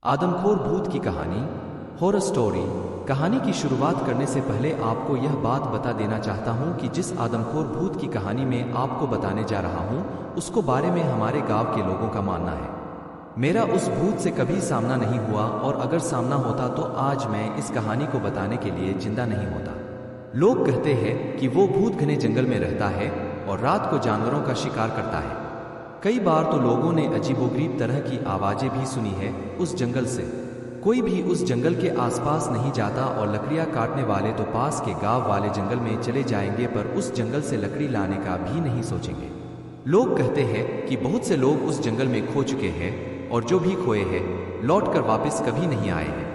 आदमखोर भूत की कहानी, हॉरर स्टोरी। कहानी की शुरुआत करने से पहले आपको यह बात बता देना चाहता हूँ कि जिस आदमखोर भूत की कहानी में आपको बताने जा रहा हूँ उसको बारे में हमारे गांव के लोगों का मानना है। मेरा उस भूत से कभी सामना नहीं हुआ और अगर सामना होता तो आज मैं इस कहानी को बताने के लिए जिंदा नहीं होता। लोग कहते हैं कि वो भूत घने जंगल में रहता है और रात को जानवरों का शिकार करता है। कई बार तो लोगों ने अजीबोगरीब तरह की आवाजें भी सुनी है उस जंगल से। कोई भी उस जंगल के आसपास नहीं जाता और लकड़ियां काटने वाले तो पास के गांव वाले जंगल में चले जाएंगे पर उस जंगल से लकड़ी लाने का भी नहीं सोचेंगे। लोग कहते हैं कि बहुत से लोग उस जंगल में खो चुके हैं और जो भी खोए हैं लौट कर वापिस कभी नहीं आए हैं,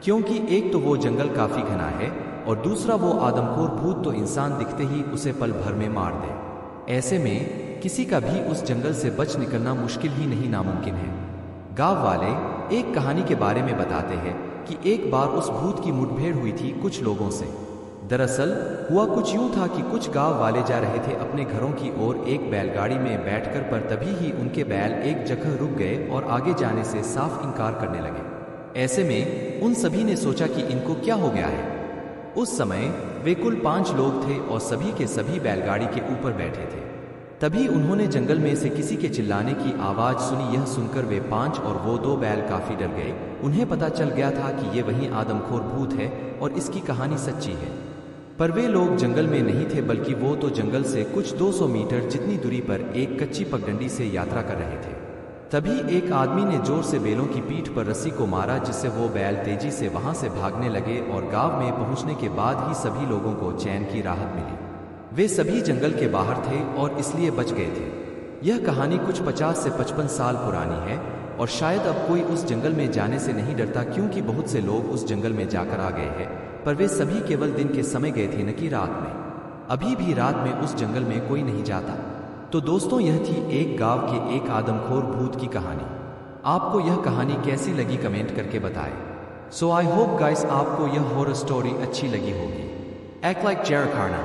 क्योंकि एक तो वो जंगल काफी घना है और दूसरा वो आदमखोर भूत तो इंसान दिखते ही उसे पल भर में मार दे। ऐसे में किसी का भी उस जंगल से बच निकलना मुश्किल ही नहीं नामुमकिन है। गांव वाले एक कहानी के बारे में बताते हैं कि एक बार उस भूत की मुठभेड़ हुई थी कुछ लोगों से। दरअसल हुआ कुछ यूं था कि कुछ गांव वाले जा रहे थे अपने घरों की ओर एक बैलगाड़ी में बैठकर, पर तभी ही उनके बैल एक जगह रुक गए और आगे जाने से साफ इनकार करने लगे। ऐसे में उन सभी ने सोचा कि इनको क्या हो गया है। उस समय वे कुल 5 लोग थे और सभी के सभी बैलगाड़ी के ऊपर बैठे थे। तभी उन्होंने जंगल में से किसी के चिल्लाने की आवाज सुनी। यह सुनकर वे 5 और वो 2 बैल काफी डर गए। उन्हें पता चल गया था कि ये वही आदमखोर भूत है और इसकी कहानी सच्ची है। पर वे लोग जंगल में नहीं थे बल्कि वो तो जंगल से कुछ 200 मीटर जितनी दूरी पर एक कच्ची पगडंडी से यात्रा कर रहे थे। तभी एक आदमी ने जोर से बैलों की पीठ पर रस्सी को मारा जिससे वो बैल तेजी से वहां से भागने लगे और गांव में पहुंचने के बाद ही सभी लोगों को चैन की राहत मिली। वे सभी जंगल के बाहर थे और इसलिए बच गए थे। यह कहानी कुछ 50 से 55 साल पुरानी है और शायद अब कोई उस जंगल में जाने से नहीं डरता, क्योंकि बहुत से लोग उस जंगल में जाकर आ गए हैं, पर वे सभी केवल दिन के समय गए थे न कि रात में। अभी भी रात में उस जंगल में कोई नहीं जाता। तो दोस्तों, यह थी एक गांव के एक आदमखोर भूत की कहानी। आपको यह कहानी कैसी लगी कमेंट करके बताएं। सो आई होप गाइस आपको यह हॉरर स्टोरी अच्छी लगी होगी। Act like जेरकाना।